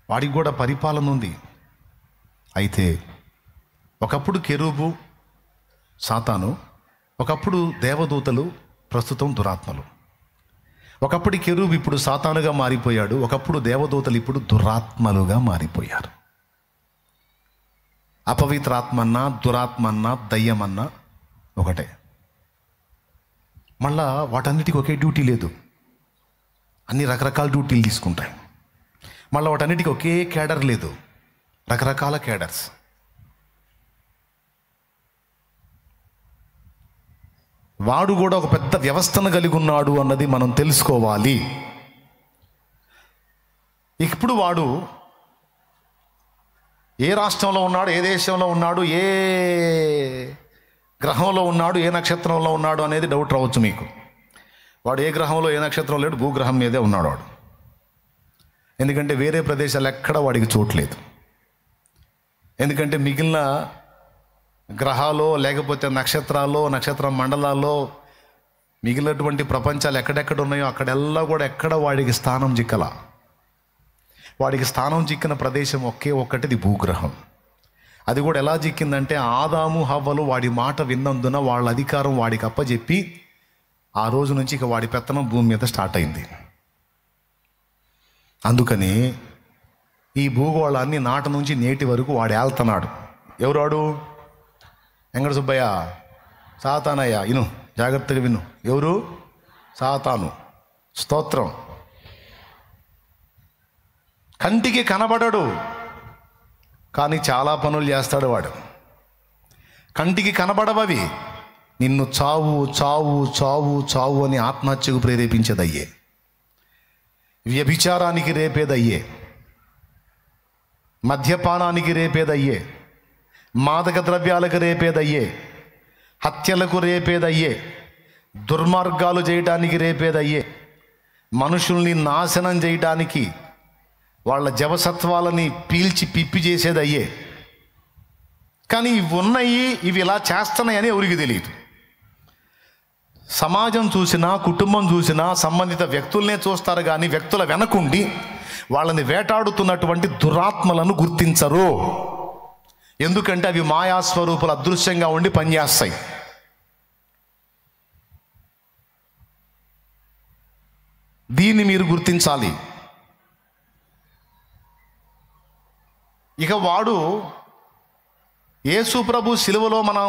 వాడికి కూడా పరిపాలన ఉంది. అయితే ఒకప్పుడు కెరూబు సాతాను, ఒకప్పుడు దేవదూతలు, ప్రస్తుతం దురాత్మలు. ఒకప్పుడు కెరూబు ఇప్పుడు సాతానుగా మారిపోయాడు, ఒకప్పుడు దేవదూతలు ఇప్పుడు దురాత్మలుగా మారిపోయారు. అపవిత్రాత్మన్నా దురాత్మన్నా దయ్యమన్నా ఒకటే. మళ్ళా వాటన్నిటికీ ఒకే డ్యూటీ లేదు, అన్ని రకరకాల డ్యూటీలు తీసుకుంటాయి. మళ్ళీ వాటన్నిటికీ ఒకే కేడర్ లేదు, రకరకాల కేడర్స్. వాడు కూడా ఒక పెద్ద వ్యవస్థను కలిగి ఉన్నాడు అన్నది మనం తెలుసుకోవాలి. ఇప్పుడు వాడు ఏ రాష్ట్రంలో ఉన్నాడు, ఏ దేశంలో ఉన్నాడు, ఏ గ్రహంలో ఉన్నాడు, ఏ నక్షత్రంలో ఉన్నాడు అనేది డౌట్ రావచ్చు మీకు. వాడు ఏ గ్రహంలో ఏ నక్షత్రం లేడు, భూగ్రహం మీదే ఉన్నాడు వాడు. ఎందుకంటే వేరే ప్రదేశాలు ఎక్కడ వాడికి చోట్లేదు. ఎందుకంటే మిగిలిన గ్రహాలు లేకపోతే నక్షత్రాల్లో, నక్షత్ర మండలాల్లో మిగిలినటువంటి ప్రపంచాలు ఎక్కడెక్కడ ఉన్నాయో అక్కడెల్లా కూడా ఎక్కడ వాడికి స్థానం చిక్కల. వాడికి స్థానం చిక్కిన ప్రదేశం ఒకే ఒక్కటిది భూగ్రహం. అది కూడా ఎలా చిక్కిందంటే ఆదాము హవ్వలు వాడి మాట విన్నందున వాళ్ళ అధికారం వాడికి అప్పచెప్పి ఆ రోజు నుంచి ఇక వాడి పెత్తనం భూమి మీద స్టార్ట్ అయింది. అందుకని ఈ భూగోళాన్ని నాటి నుంచి నేటి వరకు వాడు ఏళ్తున్నాడు. ఎవరు వాడు? వెంకట సుబ్బయ్య, సాతానయ్య. విను, జాగ్రత్తగా విను. ఎవరు? సాతాను. స్తోత్రం. కంటికి కనబడడు కానీ చాలా పనులు చేస్తాడు వాడు. కంటికి కనబడవవి నిన్ను చావు చావు చావు చావు అని ఆత్మహత్యకు ప్రేరేపించేదయ్యే, వ్యభిచారానికి రేపేదయ్యే, మద్యపానానికి రేపేదయ్యే, మాదక ద్రవ్యాలకు రేపేదయ్యే, హత్యలకు రేపేదయ్యే, దుర్మార్గాలు చేయడానికి రేపేదయ్యే, మనుషుల్ని నాశనం చేయడానికి వాళ్ళ జవసత్వాలని పీల్చి పిప్పి చేసేదయ్యే. కానీ ఇవి ఉన్నాయి, ఇవి ఇలా చేస్తున్నాయని ఎవరికి తెలియదు. సమాజం చూసినా, కుటుంబం చూసినా సంబంధిత వ్యక్తులనే చూస్తారు కానీ వ్యక్తుల వెనకుండి వాళ్ళని వేటాడుతున్నటువంటి దురాత్మలను గుర్తించరు. ఎందుకంటే అవి మాయాస్వరూపులు అదృశ్యంగా ఉండి పనిచేస్తాయి. దీన్ని మీరు గుర్తించాలి. ఇక వాడు యేసు ప్రభు శిలువలో మనం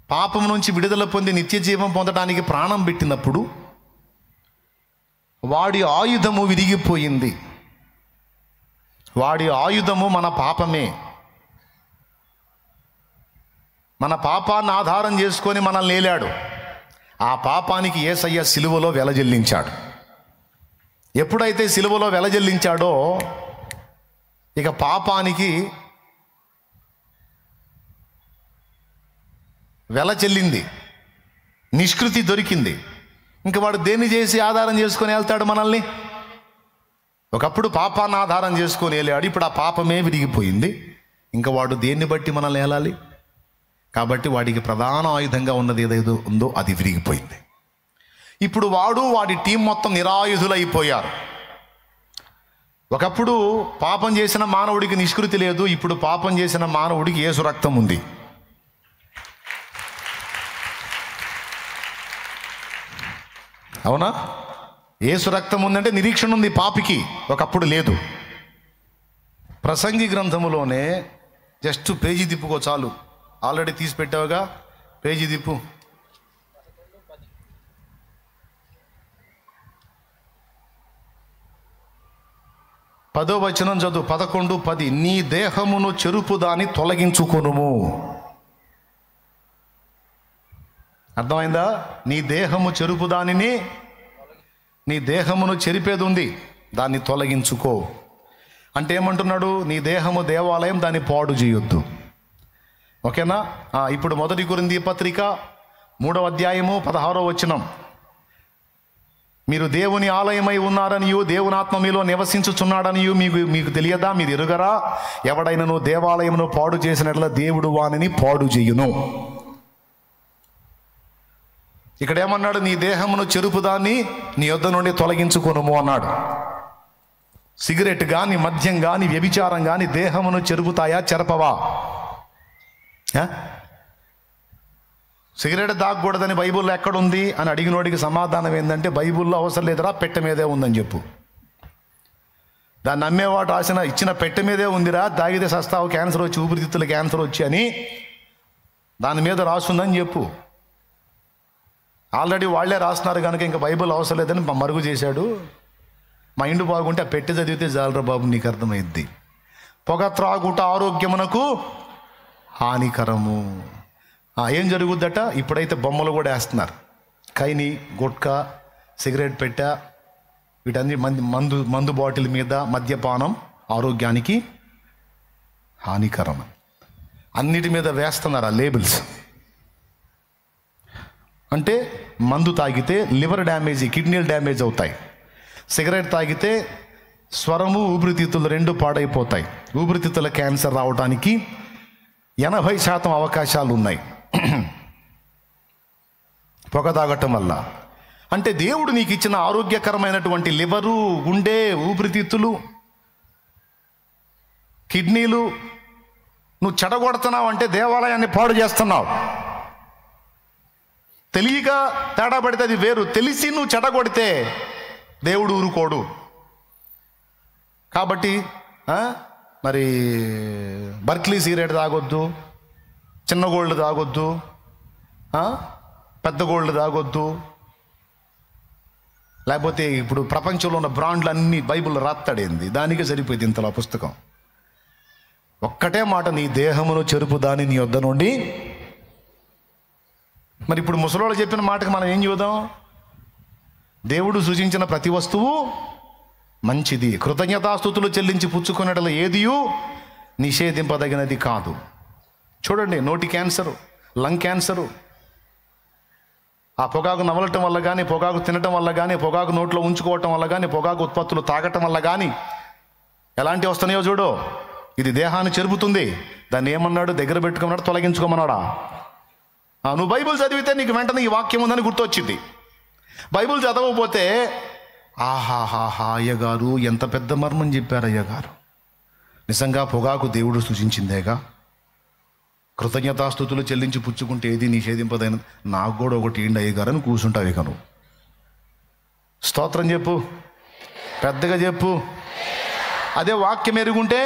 పాపం నుంచి విడుదల పొంది నిత్య జీవం పొందడానికి ప్రాణం పెట్టినప్పుడు వాడి ఆయుధము విరిగిపోయింది. వాడి ఆయుధము మన పాపమే. మన పాపాన్ని ఆధారం చేసుకొని మనల్ని ఏలాడు. ఆ పాపానికి యేసయ్య సిలువలో వెలజల్లించాడు. ఎప్పుడైతే సిలువలో వెలజల్లించాడో ఇక పాపానికి వెల చెల్లింది, నిష్కృతి దొరికింది. ఇంక వాడు దేన్ని చేసి ఆధారం చేసుకొని వెళ్తాడు మనల్ని? ఒకప్పుడు పాపాన్ని ఆధారం చేసుకొని వెళ్ళాడు, ఇప్పుడు ఆ పాపమే విరిగిపోయింది. ఇంకా వాడు దేన్ని బట్టి మనల్ని ఏలాలి? కాబట్టి వాడికి ప్రధాన ఆయుధంగా ఉన్నది ఏదైతే ఉందో అది విరిగిపోయింది. ఇప్పుడు వాడు వాడి టీం మొత్తం నిరాయుధులైపోయారు. ఒకప్పుడు పాపం చేసిన మానవుడికి నిష్కృతి లేదు, ఇప్పుడు పాపం చేసిన మానవుడికి యేసు రక్తం ఉంది. అవునా? యేసు రక్తం ఉందంటే నిరీక్షణ ఉంది పాపికి, ఒకప్పుడు లేదు. ప్రసంగి గ్రంథములోనే జస్ట్ పేజీ తిప్పుకో చాలు. ఆల్రెడీ తీసి పెట్టావుగా, పేజీ తిప్పు. 10వ వచనం చదువు. 11:10. నీ దేహమును చెరుపు దాన్ని తొలగించుకొనుము. అర్థమైందా? నీ దేహము చెరుపు దానిని, నీ దేహమును చెరిపేది ఉంది, దాన్ని తొలగించుకో అంటే ఏమంటున్నాడు? నీ దేహము దేవాలయం, దాన్ని పాడు చేయొద్దు. ఓకేనా? ఇప్పుడు 1 కొరింథీ పత్రిక 3వ అధ్యాయము 16వ వచనం. మీరు దేవుని ఆలయమై ఉన్నారనియు దేవుని ఆత్మ మీలో నివసించుచున్నాడనియు మీకు తెలియదా? మీరు ఎరుగరా? ఎవడైనను దేవాలయమును పాడు చేసినట్ల దేవుడు వానిని పాడు చేయును. ఇక్కడ ఏమన్నాడు? నీ దేహమును చెరుపుదాన్ని నీ యొద్ద నుండి తొలగించుకొనుము అన్నాడు. సిగరెట్ కానీ, మద్యం కానీ, వ్యభిచారం కానీ దేహమును చెరుపుతాయా, చెరపవా? సిగరెట్ తాగకూడదని బైబిల్లో ఎక్కడుంది అని అడిగినోడికి సమాధానం ఏంటంటే, బైబిల్లో అవసరం లేదురా, పెట్టె మీదే ఉందని చెప్పు. దాన్ని నమ్మేవాడు రాసిన ఇచ్చిన పెట్టె మీదే ఉందిరా, తాగితే సస్తావు, క్యాన్సర్ వచ్చి, ఊపిరితిత్తుల క్యాన్సర్ వచ్చి అని దాని మీద రాస్తుందని చెప్పు. ఆల్రెడీ వాళ్లే రాస్తున్నారు కనుక ఇంకా బైబిల్ అవసరం లేదని మరుగు చేశాడు. మైండ్ బాగుంటే ఆ పెట్టి చదివితే చాలరా బాబు, నీకు అర్థమైద్ది. పొగ త్రాగుట ఆరోగ్యమునకు హానికరము. ఏం జరుగుద్దట? ఇప్పుడైతే బొమ్మలు కూడా వేస్తున్నారు. కైని, గుట్కా, సిగరెట్ పెట్టె, వీటన్ని మందు బాటిల్ మీద మద్యపానం ఆరోగ్యానికి హానికరం, అన్నిటి మీద వేస్తున్నారు ఆ లేబుల్స్. అంటే మందు తాగితే లివర్ డ్యామేజ్, కిడ్నీలు డ్యామేజ్ అవుతాయి. సిగరెట్ తాగితే స్వరము, ఊపిరితిత్తులు రెండు పాడైపోతాయి. ఊపిరితిత్తుల క్యాన్సర్ రావడానికి 80% అవకాశాలు ఉన్నాయి పొగ తాగటం వల్ల. అంటే దేవుడు నీకు ఇచ్చిన ఆరోగ్యకరమైనటువంటి లివరు, గుండె, ఊపిరితిత్తులు, కిడ్నీలు నువ్వు చెడగొడుతున్నావు అంటే దేవాలయాన్ని పాడు చేస్తున్నావు. తెలియక తేడా పడితే అది వేరు, తెలిసి నువ్వు చెడగొడితే దేవుడు ఊరుకోడు. కాబట్టి మరి బర్క్లీ సిగరెట్ తాగొద్దు, చిన్న గోల్డ్ తాగొద్దు, పెద్ద గోల్డ్ తాగొద్దు. లేకపోతే ఇప్పుడు ప్రపంచంలో ఉన్న బ్రాండ్లు అన్నీ బైబిల్ రాస్తాడేంది, దానికి సరిపోయింది ఇంతలో పుస్తకం. ఒక్కటే మాట, నీ దేహమును చెరుపు దాని నీ వద్ద నుండి. మరి ఇప్పుడు ముసలోళ్ళు చెప్పిన మాటకి మనం ఏం చూద్దాం? దేవుడు సృజించిన ప్రతి వస్తువు మంచిది, కృతజ్ఞతాస్తుతులు చెల్లించి పుచ్చుకునేటలో ఏదియూ నిషేధింపదగినది కాదు. చూడండి, నోటి క్యాన్సరు, లంగ్ క్యాన్సరు, ఆ పొగాకు నవలటం వల్ల కానీ, పొగాకు తినటం వల్ల కానీ, పొగాకు నోట్లో ఉంచుకోవటం వల్ల కానీ, పొగాకు ఉత్పత్తులు తాగటం వల్ల కానీ ఎలాంటివి వస్తున్నాయో చూడు. ఇది దేహాన్ని చెరుపుతుంది. దాన్ని ఏమన్నాడు? దగ్గర పెట్టుకున్నాడు, తొలగించుకోమన్నాడా? నువ్వు బైబిల్ చదివితే నీకు వెంటనే ఈ వాక్యం ఉందని గుర్తొచ్చింది. బైబిల్ చదవకపోతే ఆహాహాహా, అయ్యగారు ఎంత పెద్ద మర్మం చెప్పారు అయ్యగారు. నిజంగా పొగాకు దేవుడు సృజించిందేగా, కృతజ్ఞతాస్తుతులు చెల్లించి పుచ్చుకుంటే ఏది నిషేధింపదైన, నాకు కూడా ఒకటి ఏంటి అయ్యగారు అని కూర్చుంటావు. ఇక నువ్వు స్తోత్రం చెప్పు, పెద్దగా చెప్పు. అదే వాక్యం ఎరుగుంటే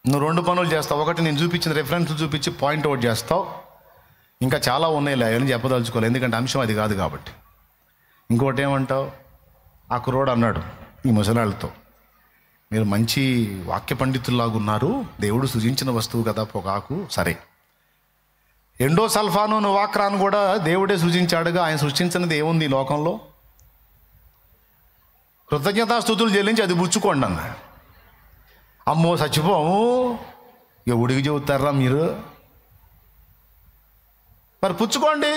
నువ్వు రెండు పనులు చేస్తావు. ఒకటి, నేను చూపించిన రెఫరెన్స్ చూపించి పాయింట్ అవుట్ చేస్తావు. ఇంకా చాలా ఉన్నాయిలే అని చెప్పదలుచుకోవాలి, ఎందుకంటే అంశం అది కాదు కాబట్టి. ఇంకోటి ఏమంటావు? ఆ కుర్రోడు అన్నాడు ఈ ముసలాళ్ళతో, మీరు మంచి వాక్య పండితుల్లాగా ఉన్నారు, దేవుడు సృజించిన వస్తువు కదా పొగాకు. సరే, ఎండో సల్ఫాను, నువాక్రాను కూడా దేవుడే సృజించాడుగా. ఆయన సృష్టించినది ఏముంది ఈ లోకంలో? కృతజ్ఞతాస్తుతులు చెల్లించి అది పుచ్చుకోండి అన్న. అమ్మో చచ్చిపోము, ఎవడికి చెబుతారా మీరు? మరి పుచ్చుకోండి.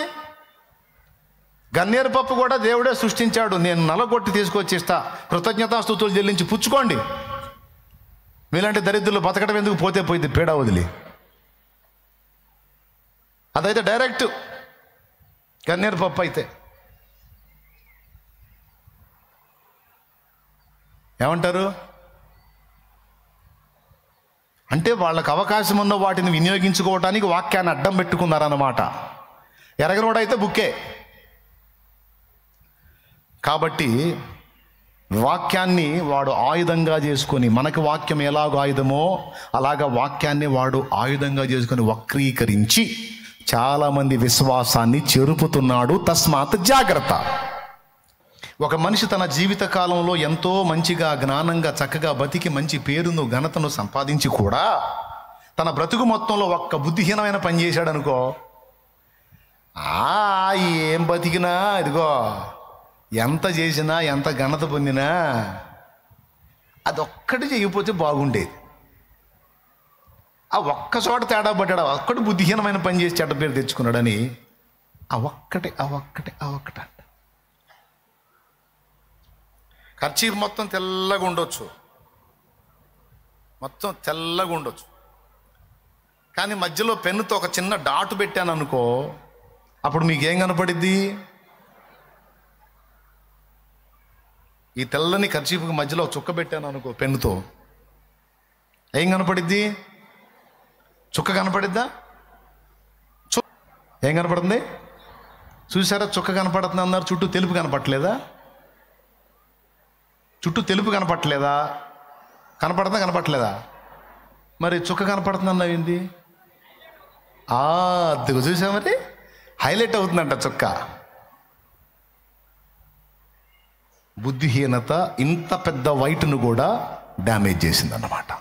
గన్నేరు పప్పు కూడా దేవుడే సృష్టించాడు, నేను నలగొట్టి తీసుకొచ్చి ఇస్తా, కృతజ్ఞతాస్తుతులు చెల్లించి పుచ్చుకోండి. మీలాంటి దరిద్రులు బతకడం ఎందుకు? పోతే పోయింది, పీడ వదిలి. అదైతే డైరెక్ట్ గన్నేరు పప్పు అయితే ఏమంటారు? అంటే వాళ్ళకు అవకాశం ఉన్న వాటిని వినియోగించుకోవటానికి వాక్యాన్ని అడ్డం పెట్టుకున్నారన్నమాట. ఎరగనోడైతే బుక్కే. కాబట్టి వాక్యాన్ని వాడు ఆయుధంగా చేసుకొని, మనకి వాక్యం ఎలాగో ఆయుధమో అలాగా వాక్యాన్ని వాడు ఆయుధంగా చేసుకొని వక్రీకరించి చాలామంది విశ్వాసాన్ని చెరుపుతున్నాడు. తస్మాత్ జాగ్రత్త. ఒక మనిషి తన జీవిత కాలంలో ఎంతో మంచిగా, జ్ఞానంగా, చక్కగా బతికి మంచి పేరును, ఘనతను సంపాదించి కూడా తన బ్రతుకు మొత్తంలో ఒక్క బుద్ధిహీనమైన పని చేశాడు అనుకో, ఏం బతికినా, ఇదిగో ఎంత చేసినా, ఎంత ఘనత పొందినా అదొక్కటి చేయకపోతే బాగుండేది. ఆ ఒక్క చోట తేడా పడ్డాడు, ఒక్కటి బుద్ధిహీనమైన పని చేసి చెడ్డ పేరు తెచ్చుకున్నాడని ఆ ఒక్కటే అంట. కర్చీఫ్ మొత్తం తెల్లగా ఉండొచ్చు, కానీ మధ్యలో పెన్నుతో ఒక చిన్న డాటు పెట్టాను అనుకో, అప్పుడు మీకేం కనపడిద్ది? ఈ తెల్లని కర్చీఫ్కి మధ్యలో చుక్క పెట్టాను అనుకో పెన్నుతో, ఏం కనపడిద్ది? చుక్క కనపడిద్దా? ఏం కనపడుతుంది? చూసారా, చుక్క కనపడుతుంది అన్నారు, చుట్టూ తెలుపు కనపడలేదా? చుట్టూ తెలుపు కనపడలేదా? కనపడుతుందా కనపడలేదా? మరి చుక్క కనపడుతుంది అన్నావు ఏంది? అదిగో చూసా, మరి హైలైట్ అవుతుందంట చుక్క. బుద్ధిహీనత ఇంత పెద్ద వైట్ను కూడా డ్యామేజ్ చేసిందన్నమాట.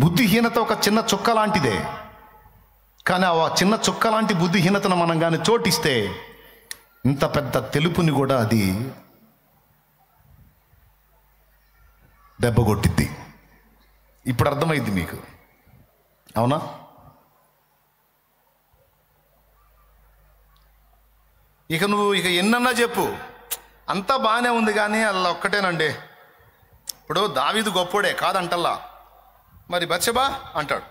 బుద్ధిహీనత ఒక చిన్న చుక్క లాంటిదే, కానీ ఆ చిన్న చుక్క లాంటి బుద్ధిహీనతను మనం కానీ చోటిస్తే ఇంత పెద్ద తెలుపుని కూడా అది దెబ్బగొట్టిద్ది. ఇప్పుడు అర్థమైంది మీకు, అవునా? నువ్వు ఎన్నన్నా చెప్పు, అంతా బాగానే ఉంది, కానీ అలా ఒక్కటేనండి. ఇప్పుడు దావీదు గొప్పోడే కాదంటల్లా, మరి బత్షెబా అంటాడు.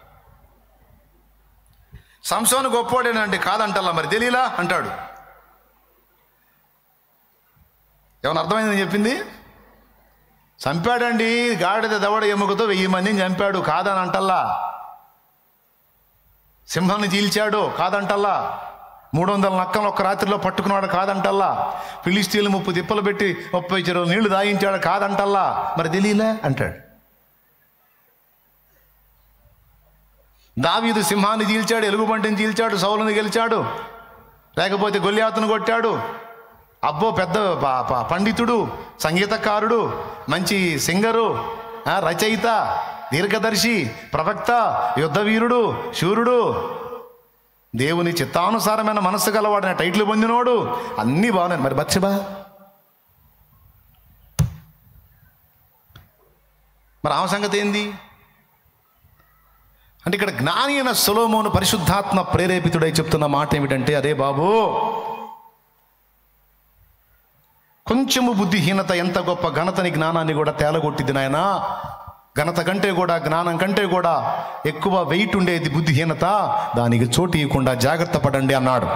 సంసోను గొప్పోడేనండి కాదంటల్లా, మరి దెలీలా అంటాడు. ఏమన్నా అర్థమైందని చెప్పింది? చంపాడండి, గాడిద దవడ ఎముకతో 1000 మందిని చంపాడు కాదని అంటల్లా. సింహాన్ని చీల్చాడు కాదంటల్లా. 300 నక్కలు ఒక్క రాత్రిలో పట్టుకున్నాడు కాదంటల్లా. ఫిలిస్తీన్లు 30 తిప్పలు పెట్టి 30 చెరువులు నీళ్లు దాయించాడు కాదంటల్లా, మరి దెలీలా అంటాడు. దావీదు సింహాన్ని చీల్చాడు, ఎలుగుబంటిని చీల్చాడు, సౌలుని గెలిచాడు, లేకపోతే గొల్యాతును కొట్టాడు. అబ్బో, పెద్ద పండితుడు, సంగీతకారుడు, మంచి సింగరు, రచయిత, దీర్ఘదర్శి, ప్రవక్త, యుద్ధవీరుడు, శూరుడు, దేవుని చిత్తానుసారమైన మనస్సు గలవాడిన టైటిల్ పొందినోడు, అన్నీ బాగున్నాయి. మరి బత్షెబా, మరి ఆమె సంగతి ఏంది అంటే, ఇక్కడ జ్ఞాని అయిన సొలొమోను పరిశుద్ధాత్మ ప్రేరేపితుడై చెప్తున్న మాట ఏమిటంటే, అరే బాబు, కొంచెము బుద్ధిహీనత ఎంత గొప్ప ఘనతని, జ్ఞానాన్ని కూడా తేలగొట్టింది నాయన. ఘనత కంటే కూడా, జ్ఞానం కంటే కూడా ఎక్కువ వెయిట్ ఉండేది బుద్ధిహీనత. దానికి చోటు ఇవ్వకుండా జాగ్రత్త పడండి అన్నాడు.